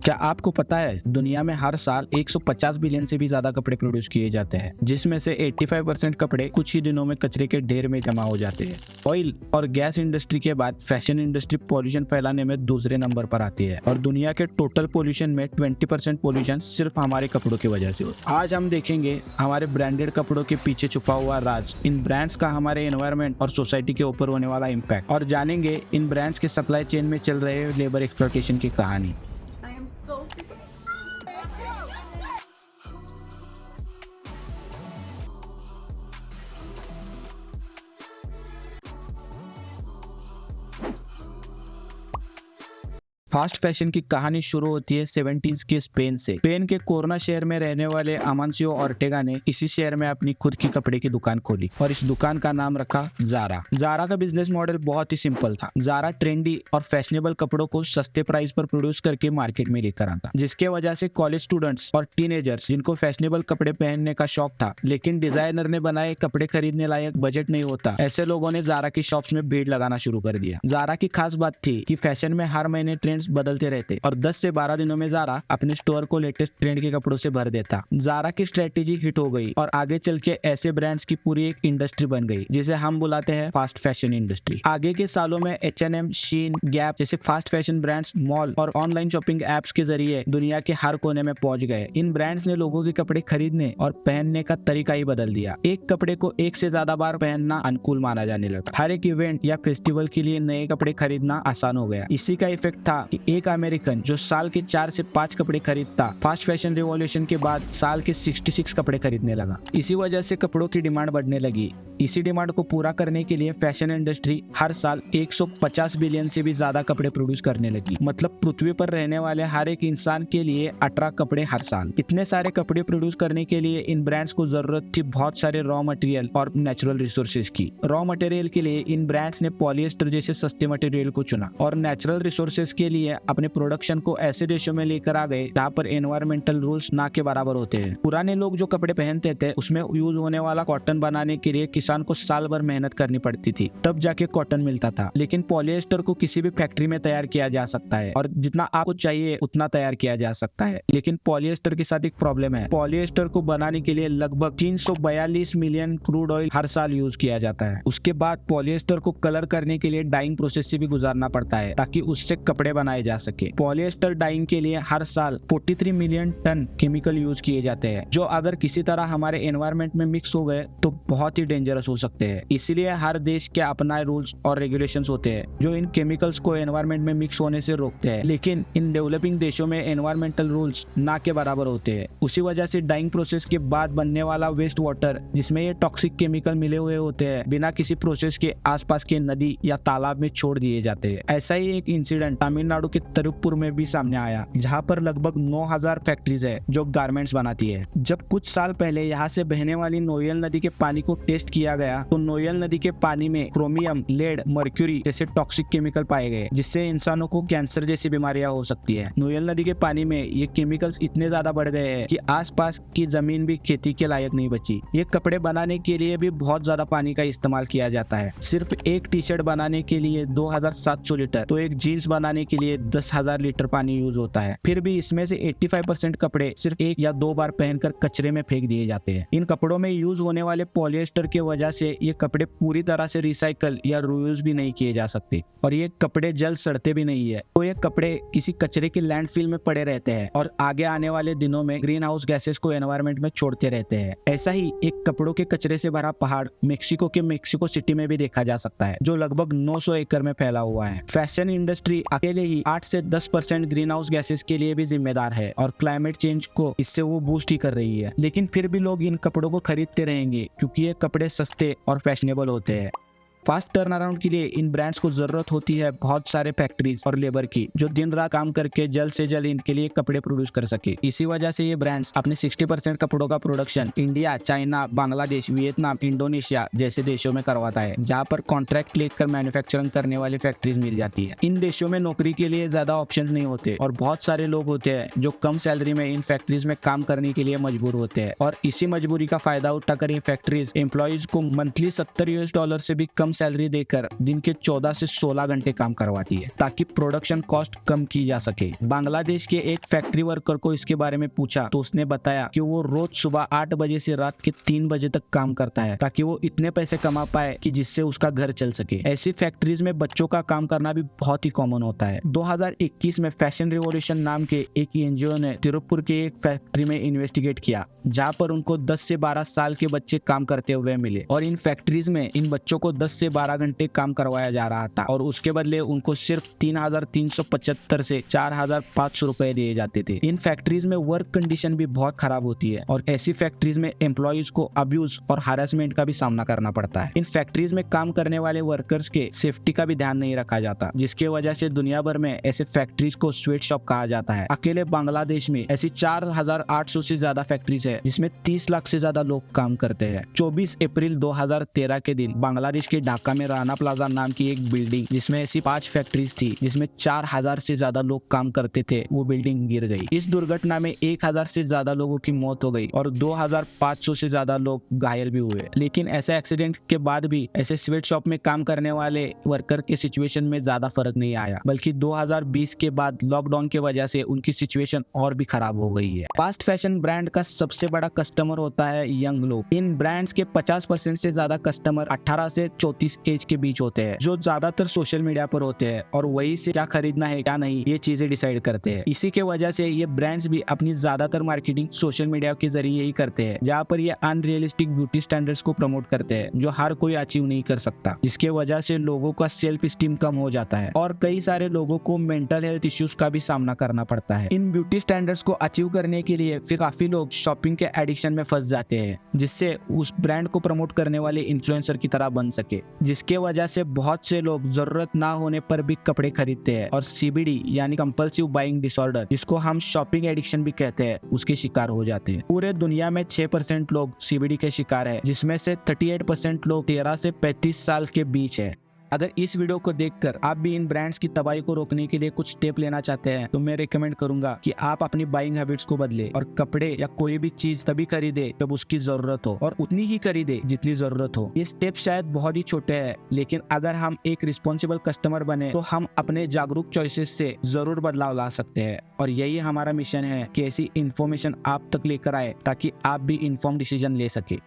क्या आपको पता है दुनिया में हर साल 150 बिलियन से भी ज्यादा कपड़े प्रोड्यूस किए जाते हैं, जिसमें से 85% कपड़े कुछ ही दिनों में कचरे के ढेर में जमा हो जाते हैं। ऑयल और गैस इंडस्ट्री के बाद फैशन इंडस्ट्री पॉल्यूशन फैलाने में दूसरे नंबर पर आती है और दुनिया के टोटल पॉल्यूशन में 20% पॉल्यूशन सिर्फ हमारे कपड़ों की वजह से होता है। आज हम देखेंगे हमारे ब्रांडेड कपड़ों के पीछे छुपा हुआ राज, इन ब्रांड्स का हमारे एनवायरनमेंट और सोसाइटी के ऊपर होने वाला इम्पैक्ट, और जानेंगे इन ब्रांड्स के सप्लाई चेन में चल रहे लेबर एक्सप्लॉयटेशन की कहानी। I am so sick of fast fashion की कहानी शुरू होती है 70s के स्पेन से। स्पेन के कोर्ना शहर में रहने वाले अमांसियो ऑर्टेगा ने इसी शहर में अपनी खुद की कपड़े की दुकान खोली और इस दुकान का नाम रखा जारा। जारा का बिजनेस मॉडल बहुत ही सिंपल था। जारा ट्रेंडी और फैशनेबल कपड़ों को सस्ते प्राइस पर प्रोड्यूस करके मार्केट में लेकर आता, जिसके वजह से कॉलेज स्टूडेंट्स और टीनेजर्स जिनको फैशनेबल कपड़े पहनने का शौक था लेकिन डिजाइनर ने बनाए कपड़े खरीदने लायक बजट नहीं होता, ऐसे लोगों ने जारा की शॉप्स में भीड़ लगाना शुरू कर दिया। जारा की खास बात थी कि फैशन में हर महीने ट्रेंड्स बदलते रहते और 10 से 12 दिनों में जारा अपने स्टोर को लेटेस्ट ट्रेंड के कपड़ों से भर देता। जारा की स्ट्रेटेजी हिट हो गई और आगे चल के ऐसे ब्रांड्स की पूरी एक इंडस्ट्री बन गई जिसे हम बुलाते हैं फास्ट फैशन इंडस्ट्री। आगे के सालों में H&M, शीन, गैप जैसे फास्ट फैशन ब्रांड्स मॉल और ऑनलाइन शॉपिंग एप्स के जरिए दुनिया के हर कोने में पहुंच गए। इन ब्रांड्स ने लोगों के कपड़े खरीदने और पहनने का तरीका ही बदल दिया। एक कपड़े को एक से ज्यादा बार पहनना अनुकूल माना जाने लगा। हर एक इवेंट या फेस्टिवल के लिए नए कपड़े खरीदना आसान हो गया। इसी का इफेक्ट था कि एक अमेरिकन जो साल के 4 से 5 कपड़े खरीदता, फास्ट फैशन रिवॉल्यूशन के बाद साल के 66 कपड़े खरीदने लगा। इसी वजह से कपड़ों की डिमांड बढ़ने लगी। इसी डिमांड को पूरा करने के लिए फैशन इंडस्ट्री हर साल 150 बिलियन से भी ज्यादा कपड़े प्रोड्यूस करने लगी। मतलब पृथ्वी पर रहने वाले हर एक इंसान के लिए 18 कपड़े हर साल। इतने सारे कपड़े प्रोड्यूस करने के लिए इन ब्रांड्स को जरूरत थी बहुत सारे रॉ मटेरियल और नेचुरल रिसोर्सेज की। रॉ मटेरियल के लिए इन ब्रांड्स ने पॉलिएस्टर जैसे सस्ते मटेरियल को चुना और नेचुरल रिसोर्सेज के लिए अपने प्रोडक्शन को ऐसे देशों में लेकर आ गए जहाँ पर एनवायरमेंटल रूल्स ना के बराबर होते हैं। पुराने लोग जो कपड़े पहनते थे उसमें यूज होने वाला कॉटन बनाने के लिए किसान को साल भर मेहनत करनी पड़ती थी, तब जाके कॉटन मिलता था। लेकिन पॉलिएस्टर को किसी भी फैक्ट्री में तैयार किया जा सकता है और जितना आपको चाहिए उतना तैयार किया जा सकता है। लेकिन पॉलिएस्टर के साथ एक प्रॉब्लम है। पॉलिएस्टर को बनाने के लिए लगभग 342 मिलियन क्रूड ऑयल हर साल यूज किया जाता है। उसके बाद पॉलिएस्टर को कलर करने के लिए डाइंग प्रोसेस से भी गुजारना पड़ता है ताकि उससे कपड़े बनाए जा सके। पॉलिएस्टर डाइंग के लिए हर साल 43 मिलियन टन केमिकल यूज किए जाते हैं, जो अगर किसी तरह हमारे एनवायरमेंट में मिक्स हो गए तो बहुत ही डेंजरस हो सकते हैं। इसीलिए हर देश के अपना रूल्स और रेगुलेशंस होते हैं जो इन केमिकल्स को एनवायरमेंट में मिक्स होने से रोकते हैं। लेकिन इन डेवलपिंग देशों में एनवायरमेंटल रूल्स ना के बराबर होते हैं। उसी वजह से डाइंग प्रोसेस के बाद बनने वाला वेस्ट वाटर, जिसमें ये टॉक्सिक केमिकल मिले हुए होते हैं, बिना किसी प्रोसेस के आसपास के नदी या तालाब में छोड़ दिए जाते हैं। ऐसा ही एक इंसिडेंट तमिलनाडु के तिरुप्पुर में भी सामने आया, जहाँ पर लगभग 9000 फैक्ट्रीज है जो गारमेंट्स बनाती है। जब कुछ साल पहले यहाँ से बहने वाली नोयल नदी के पानी को टेस्ट किया गया तो नोयल नदी के पानी में क्रोमियम, लेड, मर्क्यूरी जैसे टॉक्सिक केमिकल पाए गए, जिससे इंसानों को कैंसर जैसी बीमारियां हो सकती है। नोयल नदी के पानी में ये केमिकल्स इतने ज्यादा बढ़ गए हैं कि आसपास की जमीन भी खेती के लायक नहीं बची। ये कपड़े बनाने के लिए भी बहुत ज्यादा पानी का इस्तेमाल किया जाता है। सिर्फ एक टी शर्ट बनाने के लिए 2700 लीटर, तो एक जीन्स बनाने के लिए 10,000 लीटर पानी यूज होता है। फिर भी इसमें से 85% कपड़े सिर्फ 1 या 2 बार पहनकर कचरे में फेंक दिए जाते हैं। इन कपड़ों में यूज होने वाले पॉलिएस्टर के वजह से ये कपड़े पूरी तरह से रिसाइकल या रीयूज भी नहीं किए जा सकते और ये कपड़े जल्द सड़ते भी नहीं है, तो ये कपड़े किसी कचरे के लैंडफिल में पड़े रहते हैं और आगे आने वाले दिनों में ग्रीन हाउस गैसेस को एनवायरमेंट में छोड़ते रहते हैं। ऐसा ही एक कपड़ों के कचरे से भरा पहाड़ मेक्सिको के मेक्सिको सिटी में भी देखा जा सकता है, जो लगभग 900 एकड़ में फैला हुआ है। फैशन इंडस्ट्री अकेले ही 8 से 10% ग्रीन हाउस गैसेस के लिए भी जिम्मेदार है और क्लाइमेट चेंज को इससे वो बूस्ट ही कर रही है। लेकिन फिर भी लोग इन कपड़ों को खरीदते रहेंगे क्योंकि ये कपड़े सस्ते और फैशनेबल होते हैं। फास्ट टर्न अराउंड के लिए इन ब्रांड्स को जरूरत होती है बहुत सारे फैक्ट्रीज और लेबर की, जो दिन रात काम करके जल्द से जल्द इनके लिए कपड़े प्रोड्यूस कर सके। इसी वजह से ये ब्रांड्स अपने 60% कपड़ों का production India, China, Bangladesh, Vietnam, Indonesia जैसे देशों में करवाता है, जहाँ पर कॉन्ट्रैक्ट लेकर मैन्युफैक्चरिंग करने वाली फैक्ट्रीज मिल जाती है। इन देशों में नौकरी के लिए ज्यादा ऑप्शन नहीं होते और बहुत सारे लोग होते हैं जो कम सैलरी में इन फैक्ट्रीज में काम करने के लिए मजबूर होते हैं और इसी मजबूरी का फायदा उठाकर ये फैक्ट्रीज एम्प्लॉयज को मंथली $70 से भी कम कम सैलरी देकर दिन के 14 से 16 घंटे काम करवाती है ताकि प्रोडक्शन कॉस्ट कम की जा सके। बांग्लादेश के एक फैक्ट्री वर्कर को इसके बारे में पूछा तो उसने बताया कि वो रोज सुबह 8 बजे से रात के 3 बजे तक काम करता है ताकि वो इतने पैसे कमा पाए कि जिससे उसका घर चल सके। ऐसी फैक्ट्रीज में बच्चों का काम करना भी बहुत ही कॉमन होता है। 2021 में फैशन रिवॉल्यूशन नाम के एक एनजीओ ने तिरुपुर के एक फैक्ट्री में इन्वेस्टिगेट किया जहां पर उनको 10 से 12 साल के बच्चे काम करते हुए मिले और इन फैक्ट्रीज में इन बच्चों को 10 से 12 घंटे काम करवाया जा रहा था और उसके बदले उनको सिर्फ 3,375 से 4,500 रुपए दिए जाते थे। इन फैक्ट्रीज में वर्क कंडीशन भी बहुत खराब होती है और ऐसी फैक्ट्रीज में एम्प्लॉयज को अब्यूज और हैरेसमेंट का भी सामना करना पड़ता है। इन फैक्ट्रीज में काम करने वाले वर्कर्स के सेफ्टी का भी ध्यान नहीं रखा जाता, जिसके वजह से दुनिया भर में ऐसे फैक्ट्रीज को स्वेट शॉप कहा जाता है। अकेले बांग्लादेश में ऐसी 4,800 से ज्यादा फैक्ट्रीज है जिसमें 30 लाख से ज्यादा लोग काम करते हैं। 24 अप्रैल 2013 के दिन बांग्लादेश के ढाका में राना प्लाजा नाम की एक बिल्डिंग जिसमें ऐसी 5 फैक्ट्रीज थी जिसमें 4,000 से ज्यादा लोग काम करते थे, वो बिल्डिंग गिर गई। इस दुर्घटना में 1,000 से ज्यादा लोगों की मौत हो गई और 2,500 से ज्यादा लोग घायल भी हुए। लेकिन ऐसे एक्सीडेंट के बाद भी ऐसे स्वेट शॉप में काम करने वाले वर्कर के सिचुएशन में ज्यादा फर्क नहीं आया, बल्कि 2020 के बाद लॉकडाउन की वजह से उनकी सिचुएशन और भी खराब हो गई है। फास्ट फैशन ब्रांड का सबसे बड़ा कस्टमर होता है यंग लोग। इन ब्रांड्स के 50% से ज्यादा कस्टमर 18 से 34 एज के बीच होते हैं, जो ज्यादातर सोशल मीडिया पर होते हैं और वही से क्या खरीदना है क्या नहीं ये चीजें डिसाइड करते हैं। इसी के वजह से ये ब्रांड्स भी अपनी ज्यादातर मार्केटिंग सोशल मीडिया के जरिए ही करते हैं, जहाँ पर ये अनरियलिस्टिक ब्यूटी स्टैंडर्ड्स को प्रमोट करते हैं जो हर कोई अचीव नहीं कर सकता, जिसके वजह से लोगों का सेल्फ स्टीम कम हो जाता है और कई सारे लोगों को मेंटल हेल्थ इश्यूज का भी सामना करना पड़ता है। इन ब्यूटी स्टैंडर्ड्स को अचीव करने के लिए फिर काफी लोग शॉपिंग के एडिक्शन में फंस जाते हैं, जिससे उस ब्रांड को प्रमोट करने वाले इन्फ्लुएंसर की तरह बन सके, जिसके वजह से बहुत से लोग जरूरत ना होने पर भी कपड़े खरीदते हैं और सीबीडी यानी कंपल्सिव बाइंग डिसऑर्डर, जिसको हम शॉपिंग एडिक्शन भी कहते हैं, उसके शिकार हो जाते हैं। पूरे दुनिया में 6% लोग सीबीडी के शिकार है, जिसमें से 38% लोग 13 से 35 साल के बीच है। अगर इस वीडियो को देखकर आप भी इन ब्रांड्स की तबाही को रोकने के लिए कुछ स्टेप लेना चाहते हैं तो मैं रिकमेंड करूंगा कि आप अपनी बाइंग हैबिट्स को बदले और कपड़े या कोई भी चीज तभी खरीदे जब उसकी जरूरत हो और उतनी ही खरीदे जितनी जरूरत हो। ये स्टेप शायद बहुत ही छोटे हैं, लेकिन अगर हम एक रिस्पॉन्सिबल कस्टमर बने तो हम अपने जागरूक चॉइसेस से जरूर बदलाव ला सकते हैं और यही हमारा मिशन है कि ऐसी इन्फॉर्मेशन आप तक लेकर आए ताकि आप भी इन्फॉर्म डिसीजन ले सके।